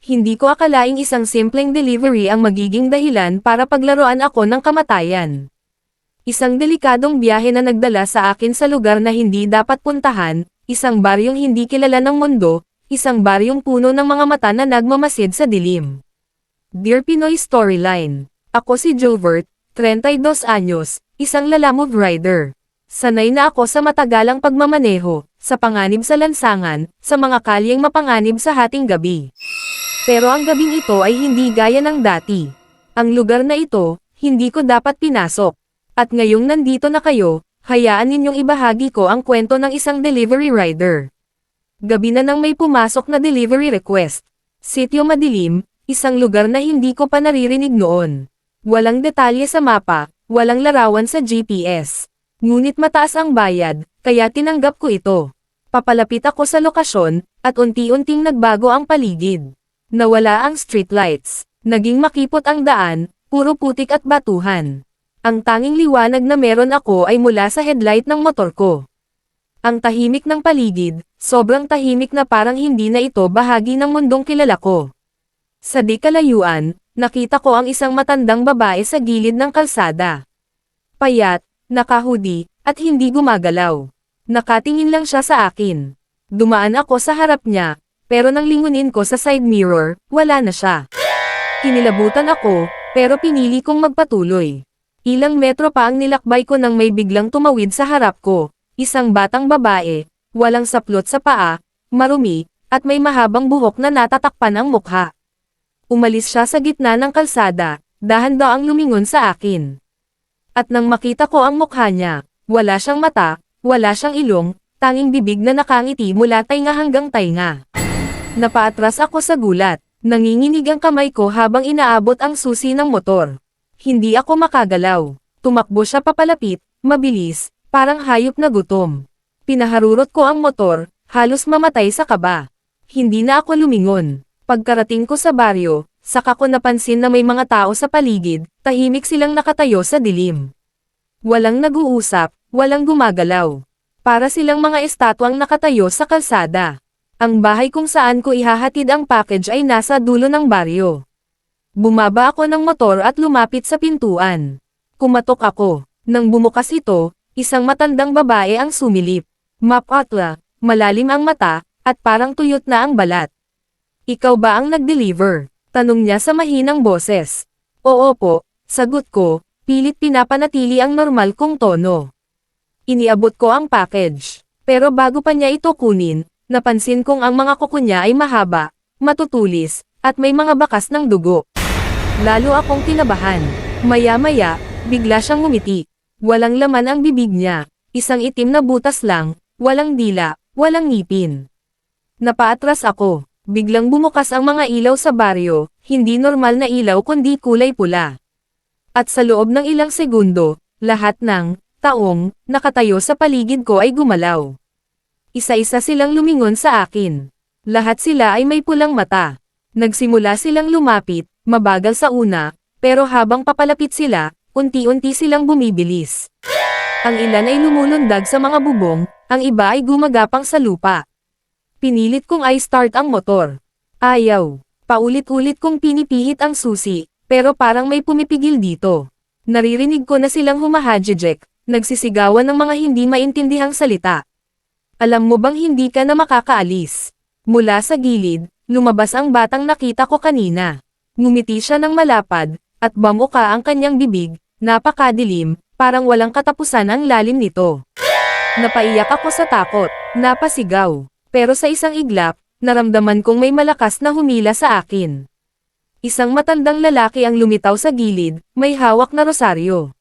Hindi ko akalaing isang simpleng delivery ang magiging dahilan para paglaruan ako ng kamatayan. Isang delikadong biyahe na nagdala sa akin sa lugar na hindi dapat puntahan, isang baryong hindi kilala ng mundo, isang baryong puno ng mga mata na nagmamasid sa dilim. Dear Pinoy Storyline. Ako si Jovert, 32 anyos, isang lalamove rider. Sanay na ako sa matagalang pagmamaneho, sa panganib sa lansangan, sa mga kalyeng mapanganib sa hating gabi. Pero ang gabing ito ay hindi gaya ng dati. Ang lugar na ito, hindi ko dapat pinasok. At ngayong nandito na kayo, hayaan ninyong ibahagi ko ang kwento ng isang delivery rider. Gabi na nang may pumasok na delivery request. Sitio madilim, isang lugar na hindi ko pa naririnig noon. Walang detalye sa mapa, walang larawan sa GPS. Ngunit mataas ang bayad, kaya tinanggap ko ito. Papalapit ako sa lokasyon, at unti-unting nagbago ang paligid. Nawala ang streetlights. Naging makipot ang daan, puro putik at batuhan. Ang tanging liwanag na meron ako ay mula sa headlight ng motor ko. Ang tahimik ng paligid, sobrang tahimik na parang hindi na ito bahagi ng mundong kilala ko. Sa di kalayuan, nakita ko ang isang matandang babae sa gilid ng kalsada. Payat, naka-hoodie, at hindi gumagalaw. Nakatingin lang siya sa akin. Dumaan ako sa harap niya, pero nang lingunin ko sa side mirror, wala na siya. Kinilabutan ako, pero pinili kong magpatuloy. Ilang metro pa ang nilakbay ko nang may biglang tumawid sa harap ko, isang batang babae, walang saplot sa paa, marumi, at may mahabang buhok na natatakpan ang mukha. Umalis siya sa gitna ng kalsada, dahan-daang lumingon sa akin. At nang makita ko ang mukha niya, wala siyang mata, wala siyang ilong, tanging bibig na nakangiti mula tainga hanggang tainga. Napaatras ako sa gulat, nanginginig ang kamay ko habang inaabot ang susi ng motor. Hindi ako makagalaw. Tumakbo siya papalapit, mabilis, parang hayop na gutom. Pinaharurot ko ang motor, halos mamatay sa kaba. Hindi na ako lumingon. Pagkarating ko sa baryo, saka ko napansin na may mga tao sa paligid, tahimik silang nakatayo sa dilim. Walang nag-uusap, walang gumagalaw. Para silang mga estatwang nakatayo sa kalsada. Ang bahay kung saan ko ihahatid ang package ay nasa dulo ng baryo. Bumaba ako ng motor at lumapit sa pintuan. Kumatok ako. Nang bumukas ito, isang matandang babae ang sumilip. Mapatla, malalim ang mata, at parang tuyot na ang balat. Ikaw ba ang nag-deliver? Tanong niya sa mahinang boses. Oo po, sagot ko, pilit pinapanatili ang normal kong tono. Iniabot ko ang package. Pero bago pa niya ito kunin, napansin kong ang mga kuko niya ay mahaba, matutulis, at may mga bakas ng dugo. Lalo akong kinabahan. Maya-maya, bigla siyang ngumiti. Walang laman ang bibig niya. Isang itim na butas lang, walang dila, walang ngipin. Napaatras ako. Biglang bumukas ang mga ilaw sa baryo, hindi normal na ilaw kundi kulay pula. At sa loob ng ilang segundo, lahat ng taong nakatayo sa paligid ko ay gumalaw. Isa-isa silang lumingon sa akin. Lahat sila ay may pulang mata. Nagsimula silang lumapit, mabagal sa una, pero habang papalapit sila, unti-unti silang bumibilis. Ang ilan ay lumulundag sa mga bubong, ang iba ay gumagapang sa lupa. Pinilit kong i-start ang motor. Ayaw. Paulit-ulit kong pinipihit ang susi, pero parang may pumipigil dito. Naririnig ko na silang humahadjejek, nagsisigawan ng mga hindi maintindihang salita. Alam mo bang hindi ka na makakaalis? Mula sa gilid, lumabas ang batang nakita ko kanina. Ngumiti siya ng malapad, at bamuka ang kanyang bibig, napakadilim, parang walang katapusan ang lalim nito. Napaiyak ako sa takot, napasigaw. Pero sa isang iglap, naramdaman kong may malakas na humila sa akin. Isang matandang lalaki ang lumitaw sa gilid, may hawak na rosaryo.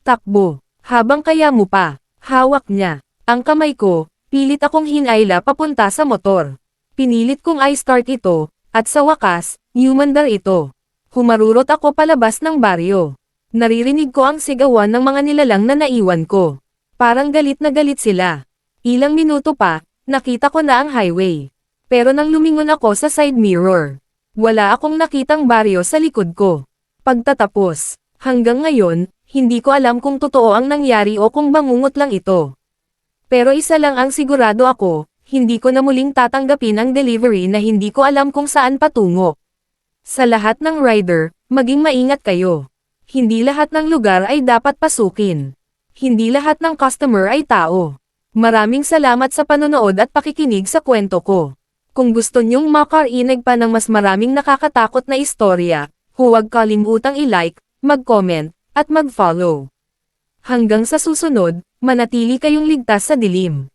Takbo, habang kaya mo pa, hawak niya. Ang kamay ko, pilit akong hinayla papunta sa motor. Pinilit kong i-start ito, at sa wakas, humandar ito. Humarurot ako palabas ng baryo. Naririnig ko ang sigawan ng mga nilalang na naiwan ko. Parang galit na galit sila. Ilang minuto pa, nakita ko na ang highway. Pero nang lumingon ako sa side mirror, wala akong nakitang baryo sa likod ko. Pagtatapos, hanggang ngayon, hindi ko alam kung totoo ang nangyari o kung bangungot lang ito. Pero isa lang ang sigurado ako, Hindi ko na muling tatanggapin ang delivery na hindi ko alam kung saan patungo. Sa lahat ng rider, maging maingat kayo. Hindi lahat ng lugar ay dapat pasukin. Hindi lahat ng customer ay tao. Maraming salamat sa panonood at pakikinig sa kwento ko. Kung gusto nyong makarinig pa ng mas maraming nakakatakot na istorya, huwag kalimutang i-like, mag-comment, at mag-follow. Hanggang sa susunod, manatili kayong ligtas sa dilim.